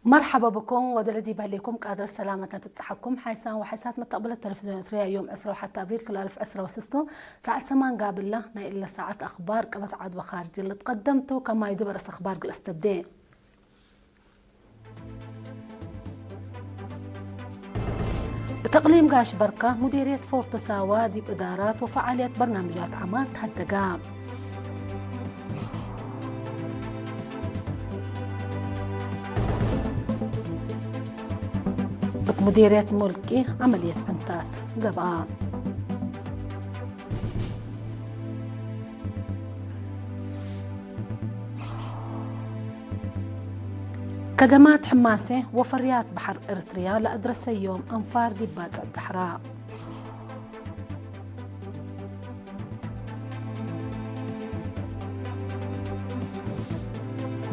مرحبا بكم ودلدي بهليكم قادر السلامة تبتحكم حيسان وحيسات متقبل التلفزيون التريا يوم 10 حتى أبريل كل 1016 ساعة سمان قابل له إلا ساعة أخبار قبت عاد وخارجي اللي تقدمته كما يدبرس أخبار قل استبدين تقليم قاش بركة مديرية فورتو ساوا دي بإدارات وفعالية برنامجات عمار تهدقام مديرية ملكي عملية عنتات قبعة كدمات حماسة وفريات بحر إريتريا لأدرس يوم أنفار دبات الدحراء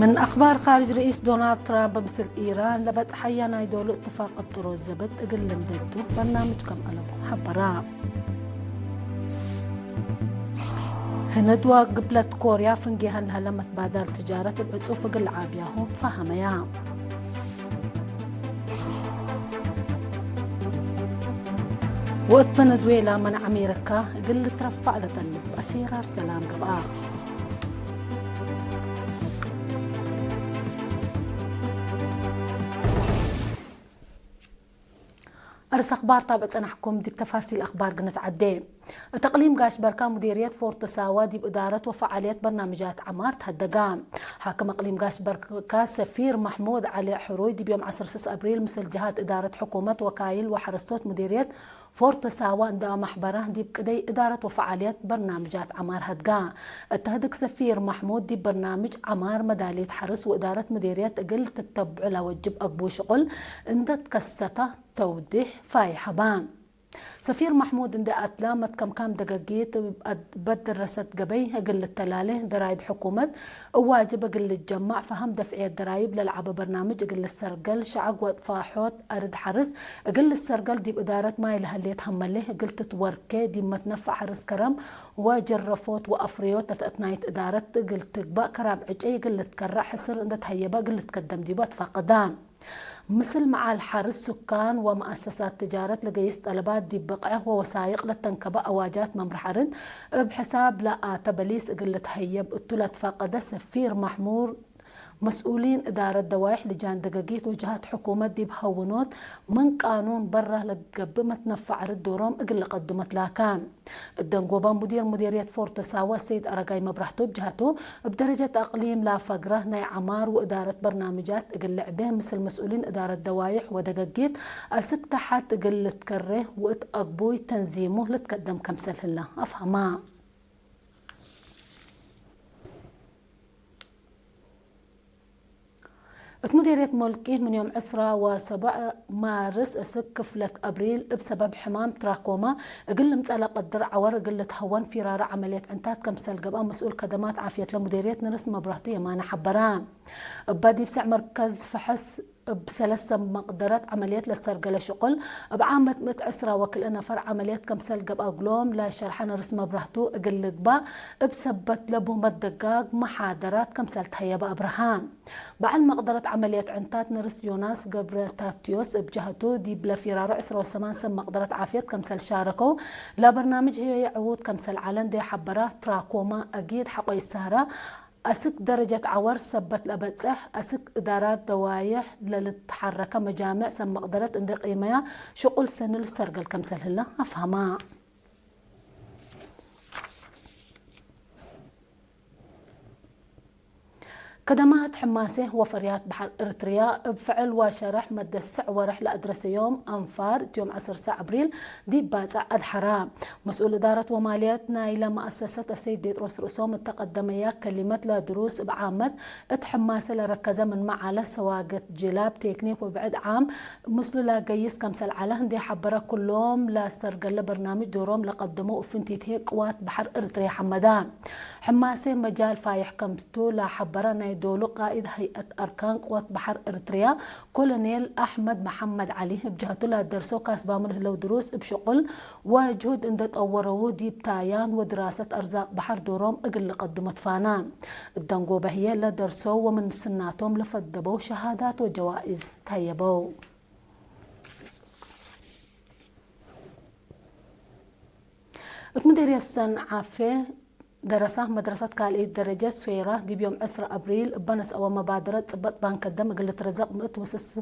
من أخبار خارج رئيس دونالد ترامب بمثل إيران لبت حيانا يدولوا اتفاق الطرو الزبط أقل مدته برنامج كم قلبه حبراء هندوى قبلت كوريا فنجيها لها لما تبادل تجارة العطوف قل عابياهو تفهميا وقت فنزويلا من أمريكا قل ترفع لتلب أسيرار سلام قبعا أرس أخبار طابعت أنا حكم دي بتفاصيل أخبار قنت عدين تقليم قاش بركة مديرية فورتو ساوا دي بإدارة وفعالية برنامجات عمار تهدقام حاكم أقليم قاش بركة سفير محمود علي حروي دي بيوم 10 أبريل مثل جهات إدارة حكومة وكايل وحرستوت مديرية فورتو ساوا عند محبره دي بكدي إدارة وفعالية برنامجات عمار هدقا التهدق سفير محمود دي برنامج عمار مدالية حرس وإدارة مديرية أقل تتبع لوجب أقبو شغل عند تكسته توضيح فاي حبان سفير محمود عند أتلامت كم دقاقيت بدر رست قبي أقل التلالي درايب حكومة واجب أقل الجمع فهم دفعية درايب للعب برنامج أقل السرقل شعق وطفاحوت أرد حرس أقل السرقل دي بإدارة ما يلها اللي يتحمله أقل تتوركي دي متنفع حرس كرم وجرفوت وأفريوت تتنايت إدارة أقل تقبأ كراب عجي أقل تكرع حسر عند تهيبا أقل تقدم ديبات فقدام مثل مع الحرس سكان ومؤسسات تجارة لقيس طلبات دي بقعه ووسائق للتنكبة أواجات ممرحرد بحساب لا تبليس قلة هيب التلات فاقدة سفير محمود مسؤولين إدارة دوايح لجان دقاقيت وجهات حكومة دي بهونوت من قانون برة لتقبمة نفع الدورهم اقل قدمت لاكان الدنقوبان مديرية فورتو ساوا السيد أرقاي مبرحتو بجهته بدرجة أقليم لا فقرة ناي عمار وإدارة برنامجات اقل لعبه مثل مسؤولين إدارة دوايح ودقاقيت أسك تحت اقل تكره واتقبوي تنزيمه لتقدم كمسل الله أفهما مديرية ملكي من يوم 10 مارس أسك فلت أبريل بسبب حمام تراكوما قل مسألة قدر عور قل تهون في رارع عملية عنتات كمسل قبا مسؤول خدمات عافية لمديرية نرس مبرهتو يمانة حبران بادي بسع مركز فحص بسلسة مقدرات عمليات للسرقة لشغل بعامة متعسرة وكل أنا فرع عمليات كمسل قبا قلوم لا شرحنا رسمة برهتو اقل قبا بسبت لبو مدقاق محاضرات كمسل تهيبا أبراهام بعد مقدرات عمليات عنتات نرس يوناس قبر تاتيوس بجهتو دي بلا فرار 10 سم مقدرات عافية كمسل شاركو لا برنامج هي يعود كمسل علن دي حبرات تراكوما أكيد حقو السهرة أسك درجة عور سبت لبتسح أسك إدارات دوايح للتحركة مجامع سم مقدرات عند قيمة شغل سن السرقل كمسل هلا أفهمها خدمات حماسة وفريات بحر إريتريا بفعل وشرح مد السع ورح لأدرس يوم أنفار يوم 10 أبريل دي باتع أدحرا مسؤول إدارة وماليات نايلة مؤسسة السيد بيتروس رسوم التقدمية كلمات لدروس بعامة حماسة لركزة من معالة سواقة جلاب تكنيك وبعد عام مسلو لا قيس كمسل على هندي حبرا كلهم لا سرقل برنامج دورهم لقدموا فنتيت هيك قوات بحر إريتريا حمدان حماسة مجال فايح كمتو لا حبرا دولو قائد هيئة أركان قوات بحر إريتريا كولونيل أحمد محمد علي بجهته لا درسو كاسبامله لو دروس بشغل وجهد إن تطوروا دي بتايان ودراسة أرزاق بحر دوروم أقل قدمت فانا الدنقوبة هي لا درسو ومن سناتهم لفدبوا شهادات وجوائز تهيبوا. مديرية الصنعة في دراسة مدرسة كالي درجة سويرة دي بيوم 10 أبريل بنس أو مبادرة صبت بنك الدم قلت رزق متوسس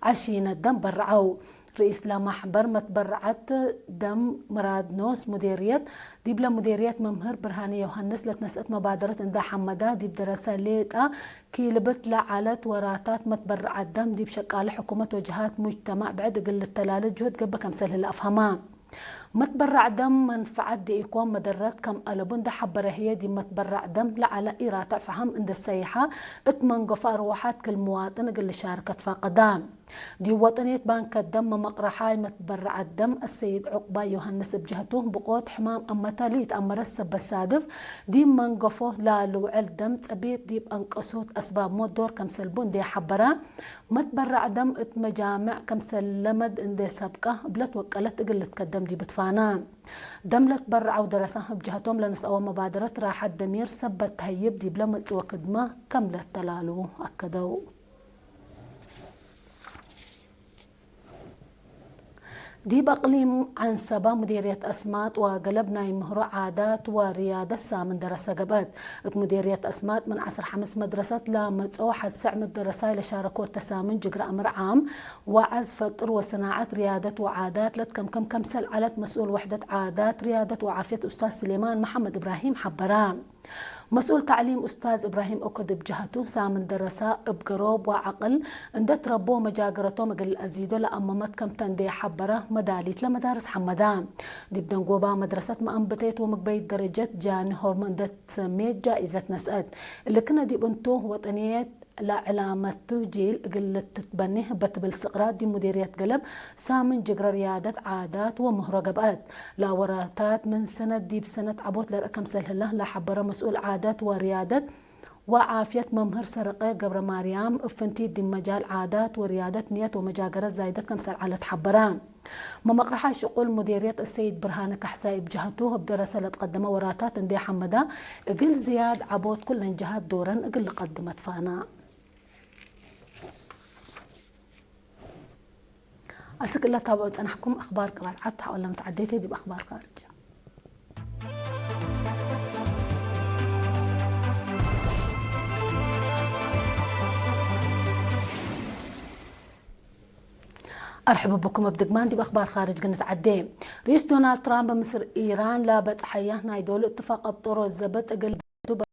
20 الدم برعو رئيس لا محبر متبرعت دم مراد نوس مديرية دي بلا مديرية ممهر برهاني يوهنس لتنسأت مبادرة اندا حمدا دي بدراسة ليتا كي لبت لعالت وراتات متبرعت دم دي بشكال حكومة وجهات مجتمع بعد قل التلالة جهد قبل كمسل هلا أفهمها متبرع دم منفعة دي يكون مدرات كم ألبون ده حبره هي دي متبرع دم لعلى إيرات فهم عند السيحة اتمن قفار واحد كل مواطن قل شاركت فقدام دي وطنية بنك الدم مقرحاي متبرع الدم السيد عقبة يوهنس بجهته بقوت حمام أما تاليت أما رسب السادف دي منقفه لا لوع الدم تبيت دي بأنقصوت أسباب موت دور كم سلبون دي حبرا متبرع دم اتمجامع كم سلمد اندي سابقة بلت وكالت قلت كدم دي بتفانا دم لتبرع ودرسها بجهتهم لنسأوا مبادرة راحة دمير سبت هيب دي بلا وكدما كم لتلالو أكدو. دي بقليم عن سبا مديرية أسمات وقلبنا يمهرو عادات وريادة سامن درسة قبات مديرية أسمات من عصر حمس مدرسة لمتو حد سع مدرسة لشاركوا التسامن جقر أمر عام وعز فطر وصناعة ريادة وعادات لتكم كم سل علت مسؤول وحدة عادات ريادة وعافية أستاذ سليمان محمد إبراهيم حبرام مسؤول تعليم أستاذ إبراهيم أكد بجهته سامن درساء بقروب وعقل اندت ربو مجاقرته مقل أزيدو لأمامت كم تندي حبرة مداليت لمدارس حمدان دي بدنقوبا مدرسة مأنبتيت ومقبيت درجة جاني هورمون دت سميت جائزة نسأت اللي كنا دي بنتوه وطنيات لا علامة جيل قلت تتبنيه بالسقراط دي مديرية قلب سامن جقر ريادة عادات ومهرقبات لا وراتات من سنة دي بسنة عبوت لرقم سلهله لا حبر مسؤول عادات وريادة وعافية ممهر سرقة قبر مريم افنتي دي مجال عادات وريادة نية ومجاقرة زايدة كمسل على حبران ما مقرحة شغل مديرية السيد برهان كحساي بجهته بدراسة لتقدم وراتات اندي حمدا قل زياد عبوت كل جهات دورا قل قدمت فانا أسك الله تابعت أنا حكم أخبار قال عطها ولا متعديتي دي بأخبار خارجة. أرحب بكم بدقمان دي بأخبار خارج قناة عدين. رئيس دونالد ترامب مصر إيران لا بتحياه نايدول اتفاق أبطور الزبط أقل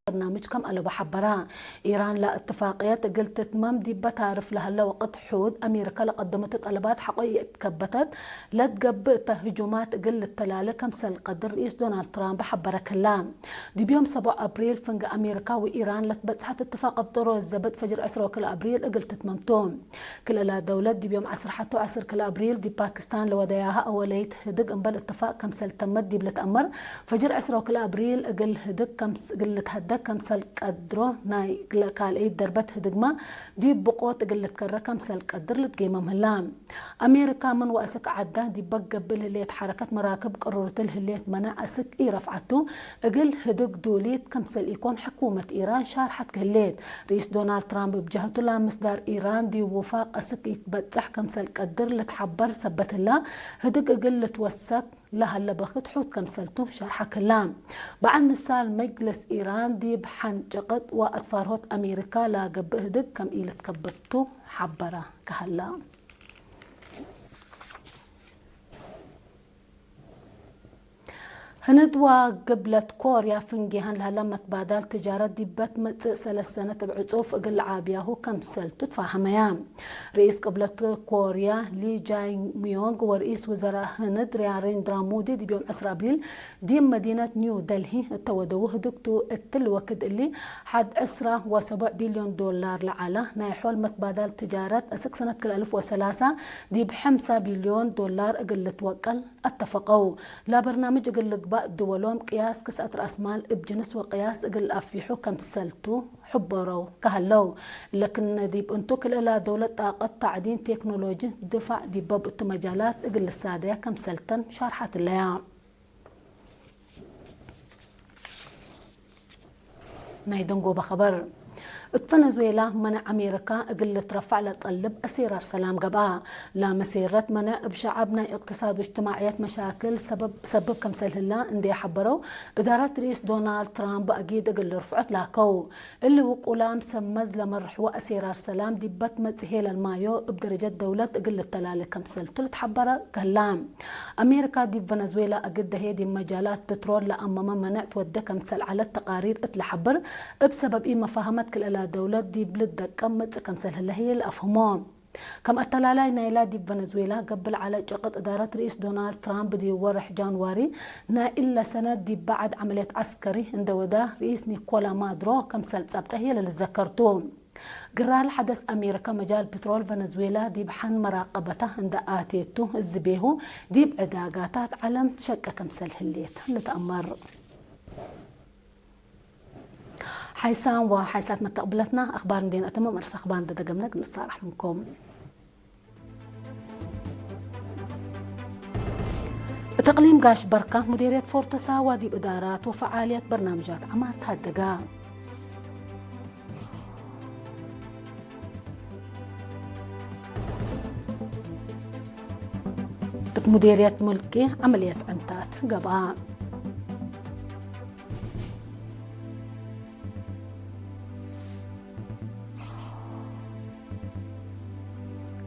برنامج كم ألو بحبرا إيران لا اتفاقيات قلت تتمم دي بتعرف لها لوقت حود أمريكا لقدمت طلبات حقيقية تكبتت لا تقبت هجومات قل التلالة كمسل قدر رئيس دونالد ترامب حبرا كلام دي بيوم 7 أبريل فنق أمريكا وإيران لتبتحت اتفاق أبطرو الزبط فجر 10 كل أبريل قلت تتممتون كل لا دولة دي بيوم 10 حتى 10 كل أبريل دي باكستان لودياها أوليت هدق انبل اتفاق كمسل تمت دي بلتأمر فجر 10 كل أبريل قل هدق كمس قلت هدق كمسل قدرو ناي قال اي دربت هدقما دي بقوت قلت كرة كمسل قدر لتقيمة مهلام أمريكا من وأسك عدا دي بقبل هليت حركة مراكب قررت الهليت منع أسك اي رفعته قل هدق دوليت كمسل يكون حكومة إيران شارحت هليت رئيس دونالد ترامب بجهته لا مصدر إيران دي وفاق أسك يتبتح كمسل قدر لتحبر سبت الله هدق قلت وسك لها اللي بخت حوت كمسلتو شرح كلام بعد مثال مجلس إيران دي بحنجقت وأطفارهوت أمريكا لا قبهدق كم إيلة كبتو حبرة كهلا هندوا قبلت كوريا فنجيهن لها لما تبادل تجارة دبت متسأل السنة بعصوف أقل عابيا هو كم سلت تفاهميان رئيس قبلت كوريا لي جاي ميونغ ورئيس وزراء هند رياريندرا مودي دي بيوم 10 أبريل دي مدينة نيو دلهي التودوه دكتو التلوكد اللي حد 10.7 بليون دولار لعلا نايحول متبادل تجارة أسك سنة كل 2003 دي ب5 بليون دولار أقل توكل اتفقوا لا برنامج أقل أربع دولهم قياس كسأت رأس مال بجنس وقياس أقل أفيحو كم سلتو حبرو كهلو لكن ديب انتو كلا دولة طاقة تعدين تكنولوجي دفع ديباب مجالات أقل السادية كم سلتن شارحات الليام نايدنقو بخبر فنزويلا منع أمريكا قل ترفع لتطلب أسيرار سلام قبا لا مسيرة منع بشعبنا اقتصاد واجتماعيات مشاكل سبب كمسل هلا اندي حبروا إدارة رئيس دونالد ترامب أكيد قل رفعت لاكو اللي وقولا مسمز لمرح وأسيرار سلام دبت متهيل المايو بدرجة دولة قل التلالي كمسل تلت حبرة كلام أمريكا دي فنزويلا أقد هيدي مجالات بترول لأمام منعت ودى كمسل على التقارير اتلحبر بسبب إما فهمت كل دولة دي بلد كم سهل الله هي الأفهمون كم أتلالاي نايلا دي فنزويلا قبل على جقد إدارة رئيس دونالد ترامب دي ورح جانواري نا إلا سنة دي بعد عملية عسكري عند ودا رئيس نيكولا مادرو كم سنة سابته هي اللي ذكرتون قرال حدث أمريكا مجال بترول فنزويلا دي بحن مراقبته عند آتيتو الزبيهو دي بعداقاتات علم تشكى كم سهل هليت نتأمر حيسان وحيسات متقبلتنا أخبار ندين أتمم أرس أخبار دقمنا نصارح منكم تقليم قاش بركة مديرية فورتسا ودي إدارات وفعاليات برنامجات عمارة هالدقا مديرية ملكي عملية عنتات قبا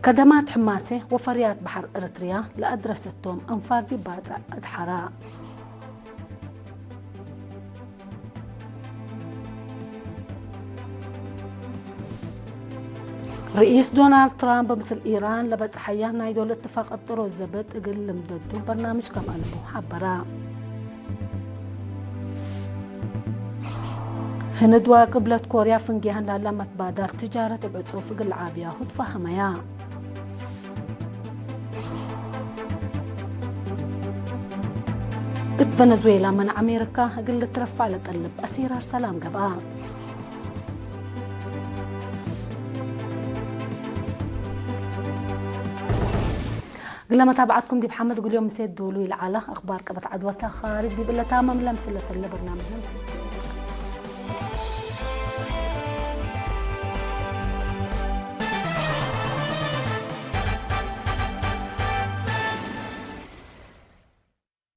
خدمات حماسة وفريات بحر إريتريا لأدرستهم أنفار دي بازع أدحراء رئيس دونالد ترامب مثل إيران لبت حياه نايدو الاتفاق الطرو الزبط اقل مددو برنامج كم ألبو حبرا هندوا قبلة كوريا فنجيهن لالا متبادر تجارة بعصوف اقل عابيا هد فهميا فنزويلا من أمريكا اقل ترفع لتقلب أسيرار سلام قبا قلنا متابعتكم دي محمد قول يوم مسيد دولو العلا أخبار كبت عدوتها خارج دي بلا تامم لمسلة اللي برنامج لمسلة